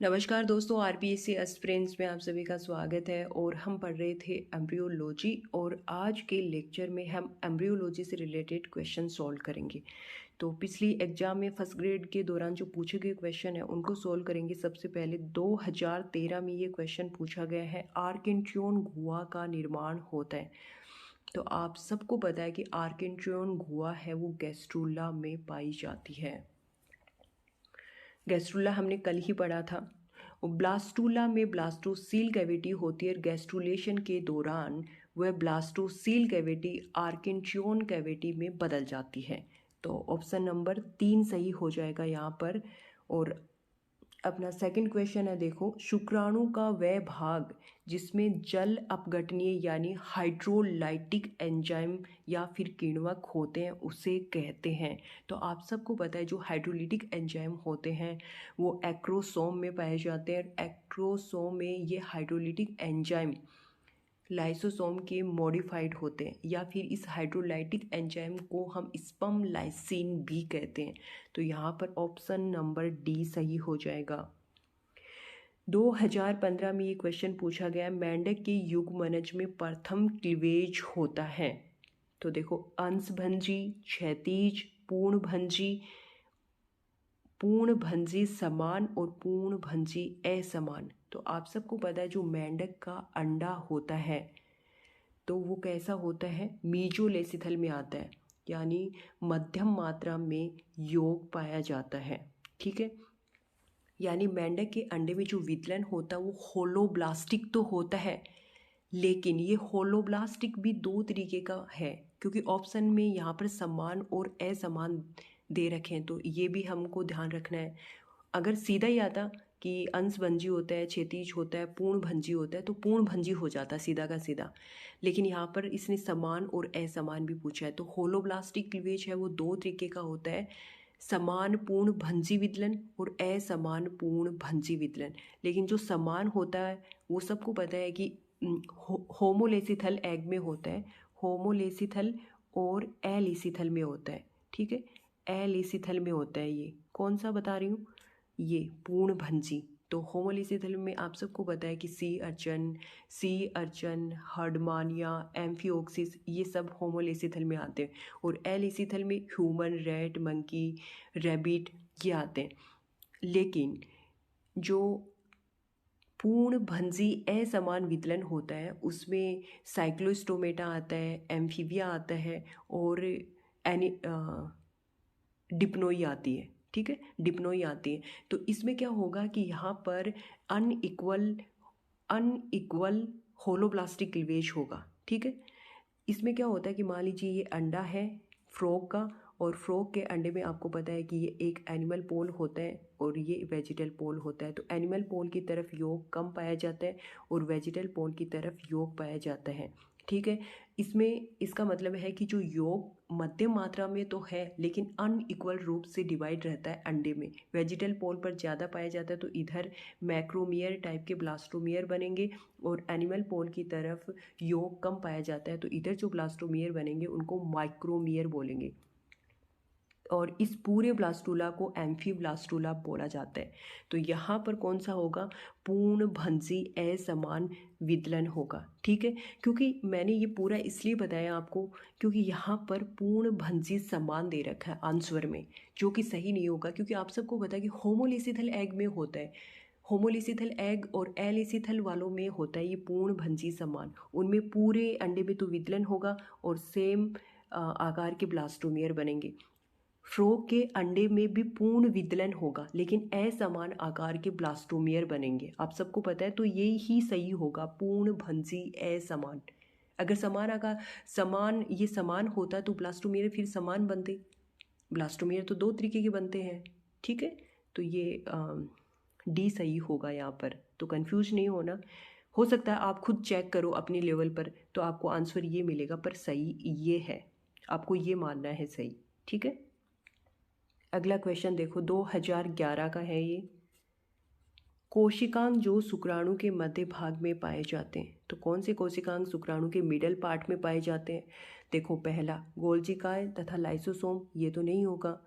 नमस्कार दोस्तों, RBSC aspirants में आप सभी का स्वागत है। और हम पढ़ रहे थे एम्ब्रियोलॉजी और आज के लेक्चर में हम एम्ब्रियोलॉजी से रिलेटेड क्वेश्चन सॉल्व करेंगे। तो पिछली एग्जाम में फर्स्ट ग्रेड के दौरान जो पूछे गए क्वेश्चन है उनको सॉल्व करेंगे। सबसे पहले 2013 में ये क्वेश्चन पूछा गया है, आर्केंट्रियोन गुहा का निर्माण होता है। तो आप सबको पता है कि आर्केंट्रियोन गुहा है वो गैस्ट्रुला में पाई जाती है। गैस्ट्रुला हमने कल ही पढ़ा था। ब्लास्टुला में ब्लास्टोसील कैविटी होती है। गैस्ट्रुलेशन के दौरान वह ब्लास्टोसील कैविटी आर्केंट्रियोन कैविटी में बदल जाती है। तो ऑप्शन नंबर 3 सही हो जाएगा यहाँ पर। और अपना सेकंड क्वेश्चन है, देखो, शुक्राणु का वह भाग जिसमें जल अपघटनीय यानी हाइड्रोलाइटिक एंजाइम या फिर किण्वक होते हैं उसे कहते हैं। तो आप सबको पता है जो हाइड्रोलिटिक एंजाइम होते हैं वो एक्रोसोम में पाए जाते हैं। एक्रोसोम में ये हाइड्रोलिटिक एंजाइम लाइसोसोम के मॉडिफाइड होते हैं, या फिर इस हाइड्रोलाइटिक एंजाइम को हम स्पम लाइसिन भी कहते हैं। तो यहाँ पर ऑप्शन नंबर डी सही हो जाएगा। 2015 में ये क्वेश्चन पूछा गया, मेंढक के युग्मनज में प्रथम क्लीवेज होता है। तो देखो, अंशभंजी, क्षैतिज, पूर्णभंजी समान और पूर्णभंजी असमान। तो आप सबको पता है जो मेंढक का अंडा होता है तो वो कैसा होता है, मीजोलेसिथल में आता है, यानी मध्यम मात्रा में योग पाया जाता है। ठीक है, यानी मेंढक के अंडे में जो वितलन होता है वो होलोब्लास्टिक तो होता है, लेकिन ये होलोब्लास्टिक भी दो तरीके का है, क्योंकि ऑप्शन में यहाँ पर समान और असमान दे रखे हैं, तो ये भी हमको ध्यान रखना है। अगर सीधा ही आता कि अंशभंजी होता है, क्षैतिज होता है, पूर्णभंजी होता है, तो पूर्णभंजी हो जाता सीधा का सीधा। लेकिन यहाँ पर इसने समान और असमान भी पूछा है। तो होलोब्लास्टिक क्लीवेज है वो दो तरीके का होता है, समान पूर्ण भंजी विदलन और असमान पूर्ण भंजी विदलन। लेकिन जो समान होता है वो सबको पता है कि होमोलेसिथल एग में होता है, होमोलेसिथल और एलिसिथल में होता है। ठीक है, एलिसिथल में होता है। ये कौन सा बता रही हूँ, ये पूर्ण भंजी। तो होमोलिसिथल में आप सबको पता है कि सी अर्चन, हर्डमानिया, एम्फिओक्सिस, ये सब होमोलिसिथल में आते हैं। और एलिसिथल में ह्यूमन, रैट, मंकी, रैबिट ये आते हैं। लेकिन जो पूर्ण भंजी असमान वितलन होता है उसमें साइक्लोस्टोमेटा आता है, एम्फीबिया आता है और डिप्नोई आती है। ठीक है, डिप्नोई आती है। तो इसमें क्या होगा कि यहाँ पर अनइक्वल होलोब्लास्टिक क्लीवेज होगा। ठीक है, इसमें क्या होता है कि मान लीजिए ये अंडा है फ्रॉग का, और फ्रॉग के अंडे में आपको पता है कि ये एक एनिमल पोल होता है और ये वेजिटल पोल होता है। तो एनिमल पोल की तरफ योग कम पाया जाता है और वेजिटल पोल की तरफ योग पाया जाता है। ठीक है, इसमें इसका मतलब है कि जो योग मध्यम मात्रा में तो है लेकिन अनइक्वल रूप से डिवाइड रहता है अंडे में। वेजिटल पोल पर ज़्यादा पाया जाता है तो इधर मैक्रोमियर टाइप के ब्लास्टोमियर बनेंगे, और एनिमल पोल की तरफ योग कम पाया जाता है तो इधर जो ब्लास्टोमियर बनेंगे उनको माइक्रोमियर बोलेंगे। और इस पूरे ब्लास्टुला को एम्फीब्लास्टुला बोला जाता है। तो यहाँ पर कौन सा होगा, पूर्ण भंजी असमान विदलन होगा। ठीक है, क्योंकि मैंने ये पूरा इसलिए बताया आपको क्योंकि यहाँ पर पूर्ण भंजी समान दे रखा है आंसर में, जो कि सही नहीं होगा, क्योंकि आप सबको पता है कि होमोलिसिथल एग में होता है। होमोलिसिथल एग और एलिसिथल वालों में होता है ये पूर्ण भंजी समान, उनमें पूरे अंडे में तो विदलन होगा और सेम आकार के ब्लास्टोमियर बनेंगे। फ्रॉग के अंडे में भी पूर्ण विदलन होगा लेकिन असमान आकार के ब्लास्टोमियर बनेंगे, आप सबको पता है। तो ये ही सही होगा, पूर्ण भंजी असमान। अगर समान आकार ये समान होता तो ब्लास्टोमियर फिर समान बनते। ब्लास्टोमियर तो दो तरीके के बनते हैं। ठीक है, तो ये डी सही होगा यहाँ पर, तो कंफ्यूज नहीं होना। हो सकता है आप खुद चेक करो अपनी लेवल पर तो आपको आंसर ये मिलेगा, पर सही ये है, आपको ये मानना है सही। ठीक है, अगला क्वेश्चन देखो, 2011 का है ये। कोशिकांग जो शुक्राणु के मध्य भाग में पाए जाते हैं, तो कौन से कोशिकांग शुक्राणु के मिडल पार्ट में पाए जाते हैं। देखो, पहला गोल्जिकाय तथा लाइसोसोम, ये तो नहीं होगा।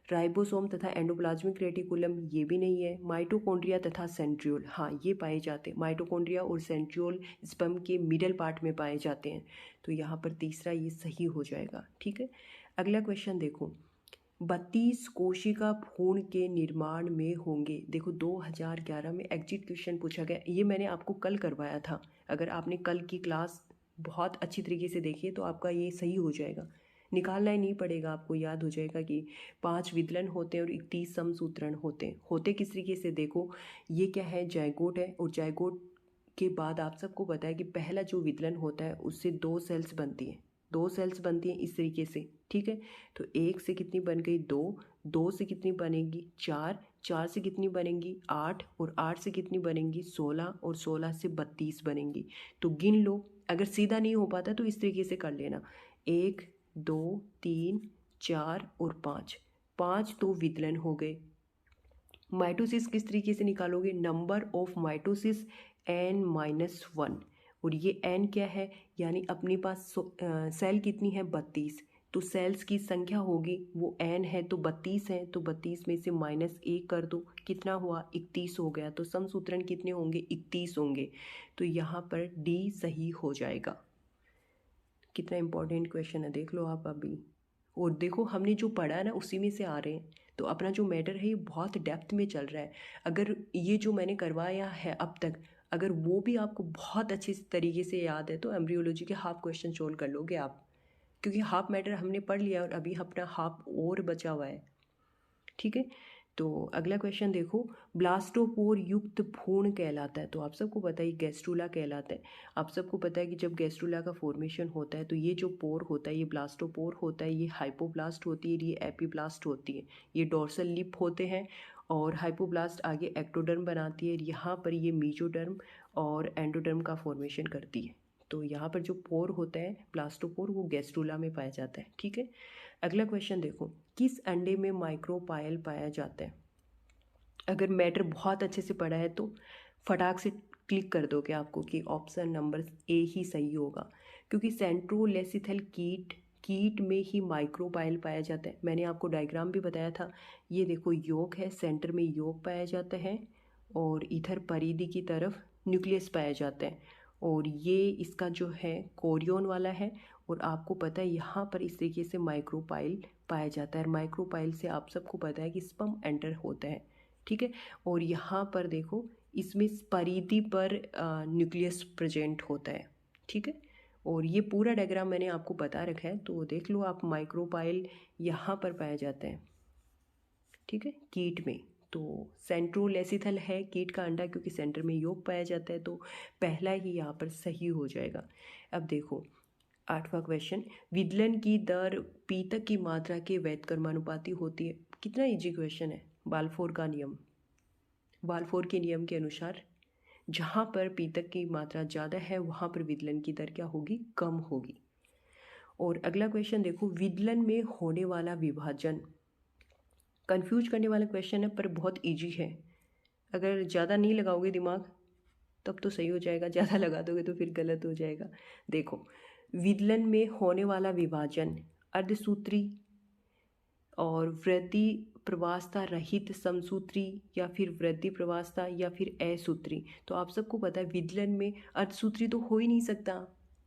राइबोसोम तथा एंडोप्लाज्मिक रेटिकुलम ये भी नहीं है। माइटोकॉन्ड्रिया तथा सेंट्रियोल, हाँ ये पाए जाते हैं। माइटोकॉन्ड्रिया और सेंट्रियोल स्पर्म के मिडल पार्ट में पाए जाते हैं। तो यहाँ पर तीसरा ये सही हो जाएगा। ठीक है, अगला क्वेश्चन देखो, 32 कोशिका भ्रूण के निर्माण में होंगे। देखो 2011 में एग्जिट क्वेश्चन पूछा गया, ये मैंने आपको कल करवाया था। अगर आपने कल की क्लास बहुत अच्छी तरीके से देखी है तो आपका ये सही हो जाएगा, निकालना ही नहीं पड़ेगा, आपको याद हो जाएगा कि 5 विदलन होते हैं और 31 समसूत्रण होते हैं। होते किस तरीके से, देखो ये क्या है, जायगोट है, और जायगोट के बाद आप सबको पता है कि पहला जो विदलन होता है उससे 2 सेल्स बनती हैं, 2 सेल्स बनती हैं इस तरीके से। ठीक है, तो 1 से कितनी बन गई 2, 2 से कितनी बनेगी 4, 4 से कितनी बनेंगी 8, और 8 से कितनी बनेंगी 16, और 16 से 32 बनेंगी। तो गिन लो, अगर सीधा नहीं हो पाता तो इस तरीके से कर लेना, 1 2 3 4 और 5, 5 तो विदलन हो गए। माइटोसिस किस तरीके से निकालोगे, नंबर ऑफ माइटोसिस n-1, और ये n क्या है, यानी अपने पास सेल कितनी है 32, तो सेल्स की संख्या होगी वो n है तो 32 है, तो 32 में से -1 कर दो, कितना हुआ 31 हो गया। तो समसूत्रण कितने होंगे 31 होंगे। तो यहाँ पर D सही हो जाएगा। कितना इंपॉर्टेंट क्वेश्चन है, देख लो आप अभी। और देखो हमने जो पढ़ा है ना उसी में से आ रहे हैं, तो अपना जो मैटर है ये बहुत डेप्थ में चल रहा है। अगर ये जो मैंने करवाया है अब तक, अगर वो भी आपको बहुत अच्छे तरीके से याद है तो एम्ब्रियोलॉजी के हाफ क्वेश्चन सोल्व कर लोगे आप, क्योंकि हाफ मैटर हमने पढ़ लिया और अभी अपना हाफ और बचा हुआ है। ठीक है, तो अगला क्वेश्चन देखो, ब्लास्टोपोर युक्त भ्रूण कहलाता है। तो आप सबको पता है गैस्ट्रुला कहलाता है। आप सबको पता है कि जब गैस्ट्रुला का फॉर्मेशन होता है तो ये जो पोर होता है ये ब्लास्टोपोर होता है, ये हाइपोब्लास्ट होती है, ये एपीब्लास्ट होती है, ये डोर्सल लिप होते हैं, और हाइपोब्लास्ट आगे एक्टोडर्म बनाती है, यहाँ पर ये मीजोडर्म और एंडोडर्म का फॉर्मेशन करती है। तो यहाँ पर जो पोर होता है ब्लास्टोपोर वो गैस्ट्रुला में पाया जाता है। ठीक है, अगला क्वेश्चन देखो, किस अंडे में माइक्रोपायल पाया जाता है। अगर मैटर बहुत अच्छे से पढ़ा है तो फटाक से क्लिक कर दोगे आपको कि ऑप्शन नंबर ए ही सही होगा, क्योंकि सेंट्रोलेसिथल कीट में ही माइक्रोपायल पाया जाता है। मैंने आपको डायग्राम भी बताया था, ये देखो योग है, सेंटर में योग पाया जाता है, और इधर परिधि की तरफ न्यूक्लियस पाया जाता है, और ये इसका जो है कोरियन वाला है, और आपको पता है यहाँ पर इस तरीके से माइक्रोपाइल पाया जाता है। और माइक्रोपाइल से आप सबको पता है कि स्पर्म एंटर होता है। ठीक है, और यहाँ पर देखो इसमें परिधि पर न्यूक्लियस प्रेजेंट होता है। ठीक है, और ये पूरा डायग्राम मैंने आपको बता रखा है, तो देख लो आप, माइक्रोपाइल यहाँ पर पाया जाता है। ठीक है, कीट में तो सेंट्रोलेसिथल है कीट का अंडा, क्योंकि सेंटर में योग पाया जाता है, तो पहला ही यहाँ पर सही हो जाएगा। अब देखो 8वां क्वेश्चन, विदलन की दर पीतक की मात्रा के व्युत्क्रमानुपाती होती है। कितना इजी क्वेश्चन है, बाल्फोर का नियम, बाल्फोर के नियम के अनुसार जहाँ पर पीतक की मात्रा ज़्यादा है वहाँ पर विदलन की दर क्या होगी, कम होगी। और अगला क्वेश्चन देखो, विदलन में होने वाला विभाजन, कंफ्यूज करने वाला क्वेश्चन है पर बहुत इजी है। अगर ज़्यादा नहीं लगाओगे दिमाग तब तो सही हो जाएगा, ज़्यादा लगा दोगे तो फिर गलत हो जाएगा। देखो विदलन में होने वाला विभाजन अर्धसूत्री और वृद्धि प्रवासता रहित समसूत्री, या फिर वृद्धि प्रवासता, या फिर असूत्री। तो आप सबको पता है विदलन में अर्धसूत्री तो हो ही नहीं सकता,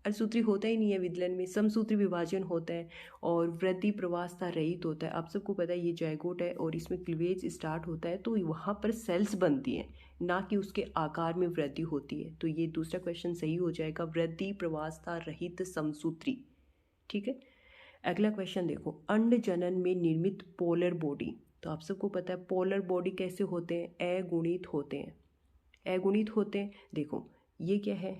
अर्धसूत्री होता ही नहीं है विदलन में, समसूत्री विभाजन होता है और वृद्धि प्रवासता रहित होता है। आप सबको पता है ये जायगोट है और इसमें क्लीवेज स्टार्ट होता है, तो वहाँ पर सेल्स बनती हैं, ना कि उसके आकार में वृद्धि होती है। तो ये दूसरा क्वेश्चन सही हो जाएगा, वृद्धि प्रवासता रहित समसूत्री। ठीक है, अगला क्वेश्चन देखो, अंड जनन में निर्मित पोलर बॉडी। तो आप सबको पता है पोलर बॉडी कैसे होते हैं, अगुणित होते हैं, अगुणित होते हैं। देखो ये क्या है,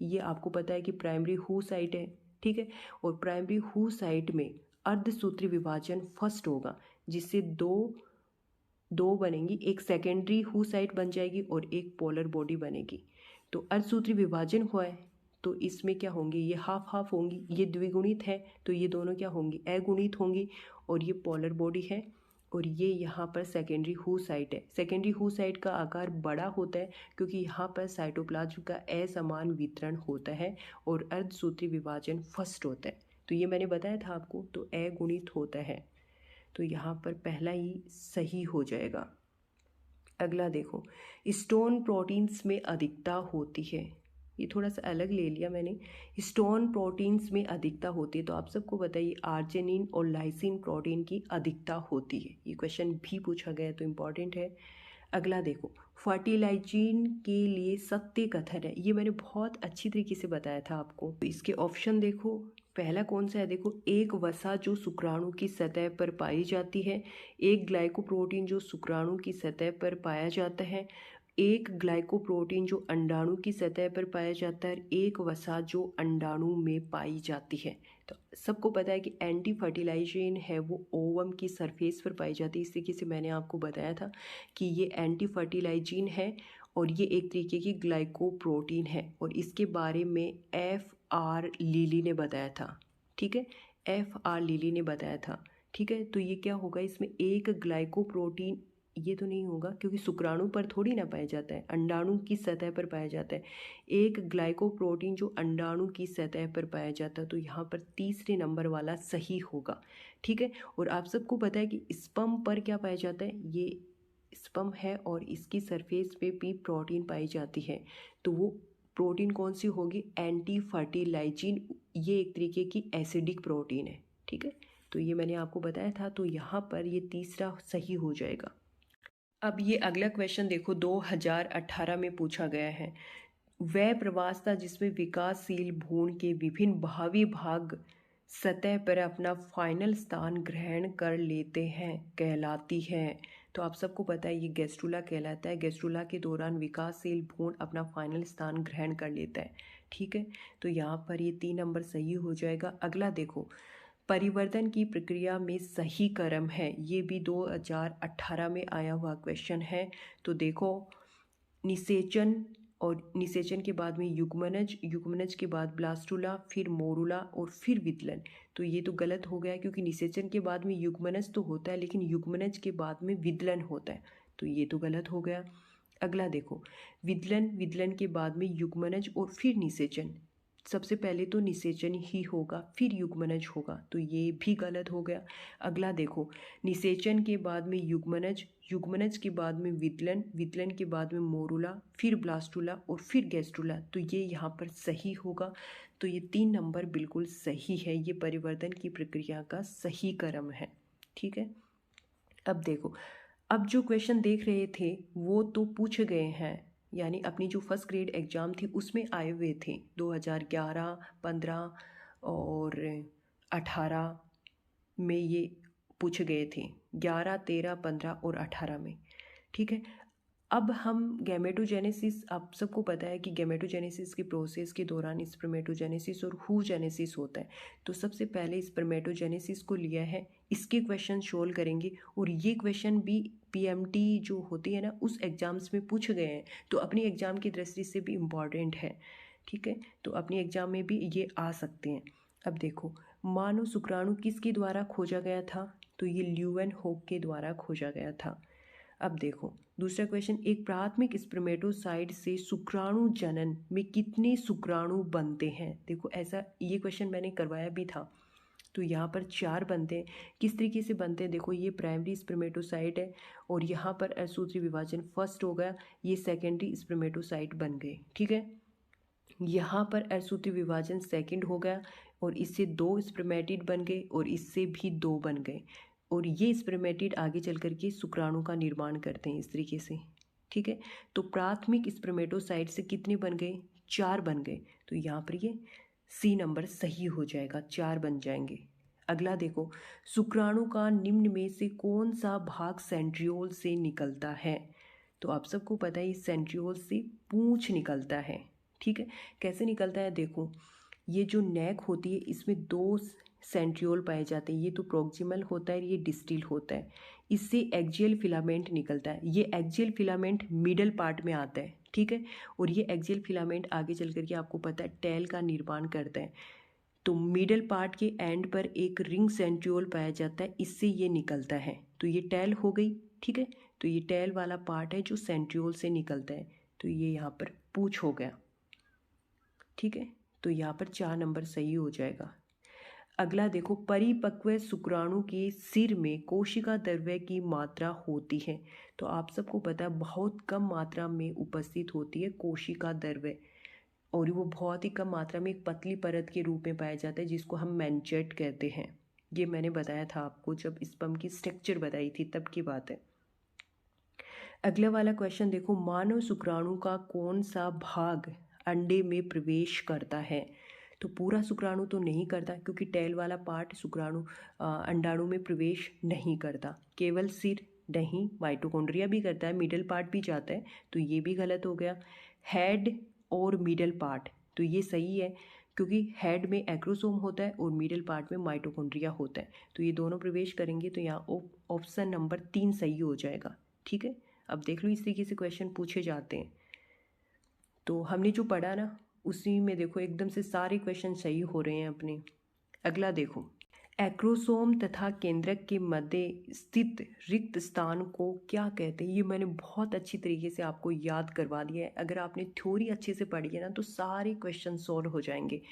ये आपको पता है कि प्राइमरी हू साइट है। ठीक है, और प्राइमरी हू साइट में अर्धसूत्री विभाजन फर्स्ट होगा, जिससे दो बनेंगी, एक सेकेंडरी हू साइट बन जाएगी और एक पोलर बॉडी बनेगी। तो अर्धसूत्री विभाजन हुआ है तो इसमें क्या होंगी, ये हाफ हाफ होंगी, ये द्विगुणित है तो ये दोनों क्या होंगी, अगुणित होंगी, और ये पोलर बॉडी है, और ये यहाँ पर सेकेंडरी हू साइट है। सेकेंडरी हू साइट का आकार बड़ा होता है क्योंकि यहाँ पर साइटोप्लाज्म का असमान वितरण होता है और अर्धसूत्री विभाजन फर्स्ट होता है। तो ये मैंने बताया था आपको, तो अगुणित होता है। तो यहाँ पर पहला ही सही हो जाएगा। अगला देखो, स्टोन प्रोटीन्स में अधिकता होती है, ये थोड़ा सा अलग ले लिया मैंने। स्टोन प्रोटीन्स में अधिकता होती है, तो आप सबको बताइए आर्जिनिन और लाइसिन प्रोटीन की अधिकता होती है। ये क्वेश्चन भी पूछा गया तो इम्पॉर्टेंट है। अगला देखो, फर्टिलाइजिन के लिए सत्य कथन है, ये मैंने बहुत अच्छी तरीके से बताया था आपको। तो इसके ऑप्शन देखो, पहला कौन सा है, देखो, एक वसा जो शुक्राणु की सतह पर पाई जाती है, एक ग्लाइकोप्रोटीन जो शुक्राणु की सतह पर पाया जाता है, एक ग्लाइकोप्रोटीन जो अंडाणु की सतह पर पाया जाता है, एक वसा जो अंडाणु में पाई जाती है। तो सबको पता है कि एंटी फर्टिलाइजेशन है वो ओवम की सरफेस पर पाई जाती है। इस तरीके से मैंने आपको बताया था कि ये एंटी फर्टिलाइजिन है और ये एक तरीके की ग्लाइकोप्रोटीन है, और इसके बारे में F.R. लीली ने बताया था। ठीक है, F.R. लीली ने बताया था। ठीक है, तो ये क्या होगा, इसमें एक ग्लाइकोप्रोटीन, ये तो नहीं होगा क्योंकि शुक्राणु पर थोड़ी ना पाया जाता है, अंडाणु की सतह पर पाया जाता है। एक ग्लाइकोप्रोटीन जो अंडाणु की सतह पर पाया जाता है, तो यहाँ पर तीसरे नंबर वाला सही होगा। ठीक है, और आप सबको पता है कि स्पर्म पर क्या पाया जाता है, ये स्पर्म है और इसकी सरफेस पे भी प्रोटीन पाई जाती है, तो वो प्रोटीन कौन सी होगी, एंटी फर्टिलाइजिन, ये एक तरीके की एसिडिक प्रोटीन है। ठीक है, तो ये मैंने आपको बताया था, तो यहाँ पर ये तीसरा सही हो जाएगा। अब ये अगला क्वेश्चन देखो, 2018 में पूछा गया है। वह प्रवास था जिसमें विकासशील भ्रूण के विभिन्न भावी भाग सतह पर अपना फाइनल स्थान ग्रहण कर लेते हैं, कहलाती है। तो आप सबको पता है ये गैस्ट्रुला कहलाता है। गैस्ट्रुला के दौरान विकासशील भ्रूण अपना फाइनल स्थान ग्रहण कर लेता है। ठीक है, तो यहाँ पर ये 3 नंबर सही हो जाएगा। अगला देखो, परिवर्तन की प्रक्रिया में सही क्रम है, ये भी 2018 में आया हुआ क्वेश्चन है। तो देखो, निषेचन, और निषेचन के बाद में युग्मनज, युग्मनज के बाद ब्लास्टुला, फिर मोरुला और फिर विदलन। तो ये तो गलत हो गया क्योंकि निषेचन के बाद में युग्मनज तो होता है, लेकिन युग्मनज के बाद में विदलन होता है, तो ये तो गलत हो गया। अगला देखो, विदलन, विदलन के बाद में युग्मनज और फिर निषेचन, सबसे पहले तो निषेचन ही होगा फिर युग्मनज होगा, तो ये भी गलत हो गया। अगला देखो, निषेचन के बाद में युग्मनज, युग्मनज के बाद में विदलन, विदलन के बाद में मोरुला, फिर ब्लास्टुला और फिर गैस्ट्रुला, तो ये यहाँ पर सही होगा। तो ये 3 नंबर बिल्कुल सही है, ये परिवर्तन की प्रक्रिया का सही क्रम है। ठीक है, अब देखो, अब जो क्वेश्चन देख रहे थे वो तो पूछ गए हैं, यानी अपनी जो फर्स्ट ग्रेड एग्ज़ाम थी उसमें आए हुए थे 2011, 15 और 18 में ये पूछे गए थे, 11, 13, 15 और 18 में। ठीक है, अब हम गैमेटोजेनेसिस, आप सबको पता है कि गैमेटोजेनेसिस के प्रोसेस के दौरान स्पर्मेटोजेनेसिस और हूजेनेसिस होता है। तो सबसे पहले स्पर्मेटोजेनेसिस को लिया है, इसके क्वेश्चन सोल्व करेंगे, और ये क्वेश्चन भी पीएमटी जो होती है ना उस एग्ज़ाम्स में पूछे गए हैं, तो अपनी एग्ज़ाम की दृष्टि से भी इम्पॉर्टेंट है। ठीक है, तो अपनी एग्ज़ाम में भी ये आ सकते हैं। अब देखो, मानव शुक्राणु किसके द्वारा खोजा गया था, तो ये ल्यूवेनहोक के द्वारा खोजा गया था। अब देखो दूसरा क्वेश्चन, एक प्राथमिक स्पर्मेटोसाइट से शुक्राणु जनन में कितने शुक्राणु बनते हैं। देखो ऐसा, ये क्वेश्चन मैंने करवाया भी था, तो यहाँ पर 4 बनते हैं। किस तरीके से बनते हैं, देखो ये प्राइमरी स्पर्मेटोसाइट है और यहाँ पर असूत्री विभाजन फर्स्ट हो गया, ये सेकेंडरी स्पर्मेटोसाइट बन गए। ठीक है, यहाँ पर असूत्री विभाजन सेकंड हो गया और इससे 2 स्पर्मेटिड बन गए और इससे भी 2 बन गए, और ये स्पर्मेटिड आगे चल कर के शुक्राणु का निर्माण करते हैं इस तरीके से। ठीक है, तो प्राथमिक स्पर्मेटोसाइट से कितने बन गए, 4 बन गए, तो यहाँ पर ये सी नंबर सही हो जाएगा, 4 बन जाएंगे। अगला देखो, शुक्राणु का निम्न में से कौन सा भाग सेंट्रियोल से निकलता है। तो आप सबको पता है सेंट्रियोल से पूंछ निकलता है। ठीक है, कैसे निकलता है, देखो ये जो नेक होती है इसमें 2 सेंट्रियोल पाए जाते हैं, ये तो प्रोक्सिमल होता है, ये डिस्टल होता है। इससे एक्सियल फिलामेंट निकलता है, ये एक्सियल फिलामेंट मिडल पार्ट में आता है। ठीक है, और ये एक्सियल फिलामेंट आगे चल करके आपको पता है टेल का निर्माण करता है। तो मिडल पार्ट के एंड पर एक रिंग सेंट्रियोल पाया जाता है, इससे ये निकलता है, तो ये टेल हो गई। ठीक है, तो ये टेल वाला पार्ट है जो सेंट्रियोल से निकलता है, तो ये यहाँ पर पूंछ हो गया। ठीक है, तो यहाँ पर 4 नंबर सही हो जाएगा। अगला देखो, परिपक्व शुक्राणु के सिर में कोशिका द्रव्य की मात्रा होती है। तो आप सबको पता है बहुत कम मात्रा में उपस्थित होती है कोशिका द्रव्य, और वो बहुत ही कम मात्रा में एक पतली परत के रूप में पाया जाता है जिसको हम मेंचेट कहते हैं। ये मैंने बताया था आपको जब स्पर्म की स्ट्रक्चर बताई थी तब की बात है। अगला वाला क्वेश्चन देखो, मानव शुक्राणु का कौन सा भाग अंडे में प्रवेश करता है? तो पूरा शुक्राणु तो नहीं करता क्योंकि टेल वाला पार्ट शुक्राणु अंडाणु में प्रवेश नहीं करता, केवल सिर नहीं, माइटोकॉन्ड्रिया भी करता है, मिडल पार्ट भी जाता है, तो ये भी गलत हो गया। हेड और मिडल पार्ट, तो ये सही है क्योंकि हेड में एक्रोसोम होता है और मिडल पार्ट में माइटोकॉन्ड्रिया होता है, तो ये दोनों प्रवेश करेंगे, तो यहाँ ऑप्शन नंबर 3 सही हो जाएगा। ठीक है, अब देख लो इस तरीके से क्वेश्चन पूछे जाते हैं। तो हमने जो पढ़ा ना उसी में देखो एकदम से सारे क्वेश्चन सही हो रहे हैं अपने। अगला देखो, एक्रोसोम तथा केंद्रक के मध्य स्थित रिक्त स्थान को क्या कहते हैं? ये मैंने बहुत अच्छी तरीके से आपको याद करवा दिया है। अगर आपने थ्योरी अच्छे से पढ़ी है ना तो सारे क्वेश्चन सॉल्व हो जाएंगे।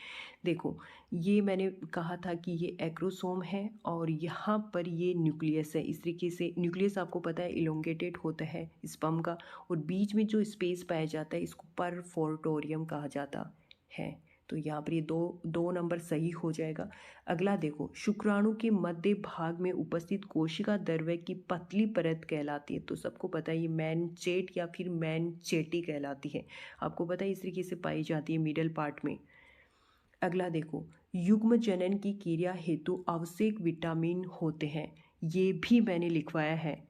देखो, ये मैंने कहा था कि ये एक्रोसोम है और यहाँ पर ये न्यूक्लियस है। इस तरीके से न्यूक्लियस आपको पता है इलोंगेटेड होता है स्पर्म का, और बीच में जो स्पेस पाया जाता है इसको परफोर्टोरियम कहा जाता है। तो यहाँ पर ये दो नंबर सही हो जाएगा। अगला देखो, शुक्राणु के मध्य भाग में उपस्थित कोशिका द्रव्य की पतली परत कहलाती है। तो सबको पता है ये मैनचेट या फिर मैनचेटी कहलाती है, आपको पता है इस तरीके से पाई जाती है मिडल पार्ट में। अगला देखो, युग्म जनन की क्रिया हेतु आवश्यक विटामिन होते हैं, ये भी मैंने लिखवाया है।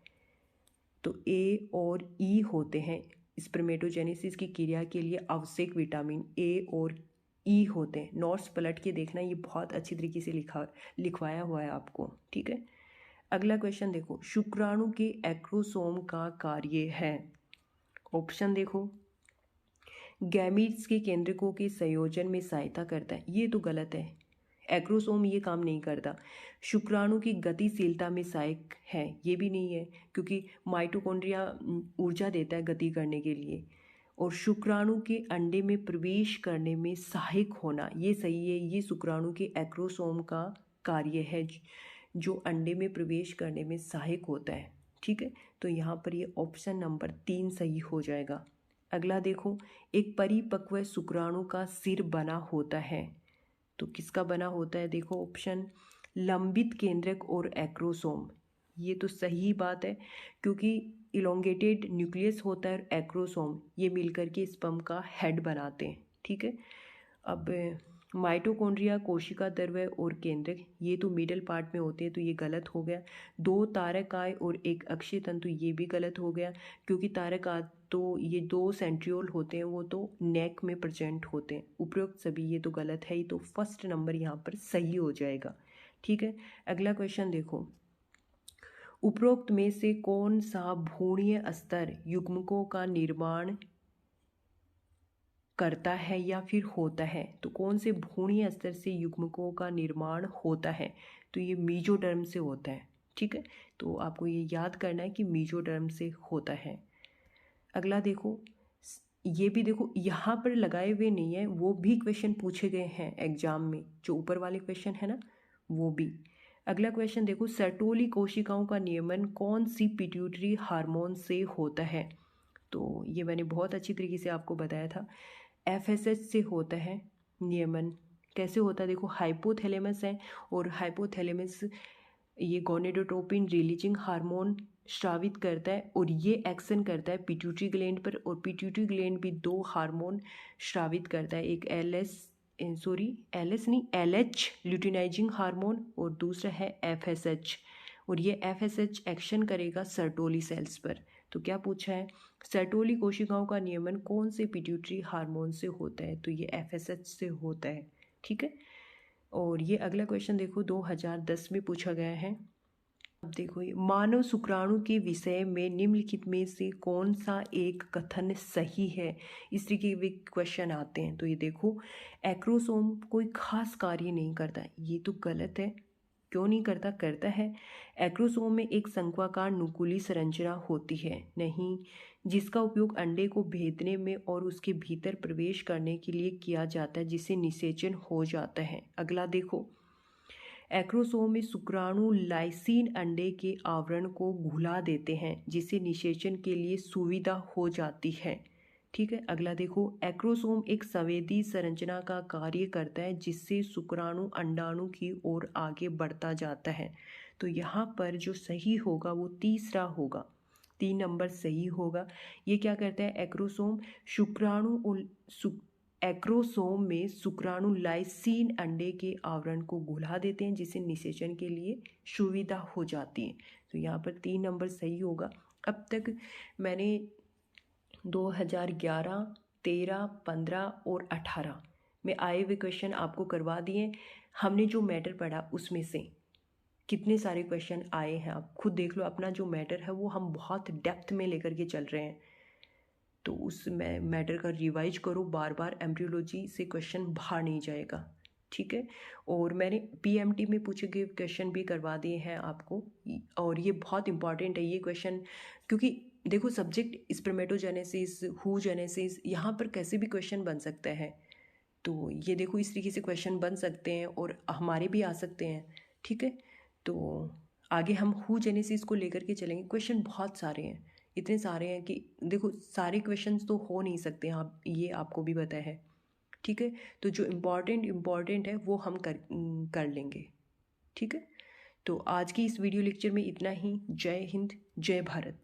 तो ए और ई होते हैं, स्पर्मेटोजेनेसिस की क्रिया के लिए आवश्यक विटामिन ए और ई होते हैं। नोट्स पलट के देखना, ये बहुत अच्छी तरीके से लिखवाया हुआ है आपको। ठीक है, अगला क्वेश्चन देखो, शुक्राणु के एक्रोसोम का कार्य है। ऑप्शन देखो, गैमीट्स के केंद्रकों के संयोजन में सहायता करता है, ये तो गलत है, एक्रोसोम ये काम नहीं करता। शुक्राणु की गतिशीलता में सहायक है, ये भी नहीं है क्योंकि माइटोकॉन्ड्रिया ऊर्जा देता है गति करने के लिए। और शुक्राणु के अंडे में प्रवेश करने में सहायक होना, ये सही है, ये शुक्राणु के एक्रोसोम का कार्य है जो अंडे में प्रवेश करने में सहायक होता है। ठीक है, तो यहाँ पर ये ऑप्शन नंबर 3 सही हो जाएगा। अगला देखो, एक परिपक्व शुक्राणु का सिर बना होता है, तो किसका बना होता है? देखो ऑप्शन, लंबित केंद्रक और एक्रोसोम, ये तो सही बात है क्योंकि इलोंगेटेड न्यूक्लियस होता है और एक्रोसोम ये मिलकर के स्पर्म का हेड बनाते हैं। ठीक है, अब माइटोकॉन्ड्रिया, कोशिका द्रव्य और केंद्रक ये तो मिडल पार्ट में होते हैं, तो ये गलत हो गया। 2 तारकाय और एक अक्षीय तंतु, ये भी गलत हो गया क्योंकि तारकाय तो ये 2 सेंट्रियोल होते हैं, वो तो नेक में प्रेजेंट होते हैं। उपरोक्त सभी ये तो गलत है ही, तो फर्स्ट नंबर यहाँ पर सही हो जाएगा। ठीक है, अगला क्वेश्चन देखो, उपरोक्त में से कौन सा भ्रूणीय स्तर युग्मकों का निर्माण करता है या फिर होता है? तो कौन से भ्रूणीय स्तर से युग्मकों का निर्माण होता है? तो ये मीजोडर्म से होता है। ठीक है, तो आपको ये याद करना है कि मीजोडर्म से होता है। अगला देखो, ये भी देखो यहाँ पर लगाए हुए नहीं है, वो भी क्वेश्चन पूछे गए हैं एग्जाम में, जो ऊपर वाले क्वेश्चन है ना वो भी। अगला क्वेश्चन देखो, सर्टोली कोशिकाओं का नियमन कौन सी पिट्यूटरी हार्मोन से होता है? तो ये मैंने बहुत अच्छी तरीके से आपको बताया था, एफएसएच से होता है नियमन। कैसे होता है? देखो, हाइपोथैलेमस है और हाइपोथैलेमस ये गोनेडोट्रोपिन रिलीजिंग हार्मोन स्रावित करता है और ये एक्शन करता है पिट्यूटरी ग्लैंड पर, और पिट्यूटरी ग्लैंड भी 2 हार्मोन स्रावित करता है, एक एलएच ल्यूटिनाइजिंग हार्मोन और दूसरा है एफएसएच, और ये एफएसएच एक्शन करेगा सर्टोली सेल्स पर। तो क्या पूछा है? सर्टोली कोशिकाओं का नियमन कौन से पिट्यूटरी हार्मोन से होता है? तो ये एफएसएच से होता है। ठीक है, और ये अगला क्वेश्चन देखो 2010 में पूछा गया है। अब देखो, ये मानव शुक्राणु के विषय में निम्नलिखित में से कौन सा एक कथन सही है? इस तरीके के क्वेश्चन आते हैं। तो ये देखो, एक्रोसोम कोई खास कार्य नहीं करता, ये तो गलत है। क्यों नहीं करता? करता है। एक्रोसोम में एक शंक्वाकार नुकीली संरचना होती है नहीं, जिसका उपयोग अंडे को भेदने में और उसके भीतर प्रवेश करने के लिए किया जाता है, जिससे निषेचन हो जाता है। अगला देखो, एक्रोसोम में शुक्राणु लाइसीन अंडे के आवरण को घुला देते हैं जिससे निषेचन के लिए सुविधा हो जाती है। ठीक है, अगला देखो, एक्रोसोम एक संवेदी संरचना का कार्य करता है जिससे शुक्राणु अंडाणु की ओर आगे बढ़ता जाता है। तो यहाँ पर जो सही होगा वो तीसरा होगा, 3 नंबर सही होगा। ये क्या करता है, एक्रोसोम में शुक्राणु लाइसीन अंडे के आवरण को घुला देते हैं जिससे निषेचन के लिए सुविधा हो जाती है। तो यहाँ पर 3 नंबर सही होगा। अब तक मैंने 2011, 13, 15 और 18 में आए हुए क्वेश्चन आपको करवा दिए। हमने जो मैटर पढ़ा उसमें से कितने सारे क्वेश्चन आए हैं आप खुद देख लो। अपना जो मैटर है वो हम बहुत डेप्थ में लेकर के चल रहे हैं, तो उस मैटर का रिवाइज करो बार बार, एम्ब्रियोलॉजी से क्वेश्चन बाहर नहीं जाएगा। ठीक है, और मैंने पीएमटी में पूछे गए क्वेश्चन भी करवा दिए हैं आपको, और ये बहुत इंपॉर्टेंट है ये क्वेश्चन, क्योंकि देखो सब्जेक्ट स्पर्मेटोजेनेसिस, हूजेनेसिस, यहाँ पर कैसे भी क्वेश्चन बन सकता है। तो ये देखो इस तरीके से क्वेश्चन बन सकते हैं और हमारे भी आ सकते हैं। ठीक है, तो आगे हम हूजेनेसिस को लेकर के चलेंगे। क्वेश्चन बहुत सारे हैं, इतने सारे हैं कि देखो सारे क्वेश्चंस तो हो नहीं सकते, आप ये आपको भी पता है। ठीक है, तो जो इम्पॉर्टेंट है वो हम कर लेंगे। ठीक है, तो आज की इस वीडियो लेक्चर में इतना ही। जय हिंद, जय भारत।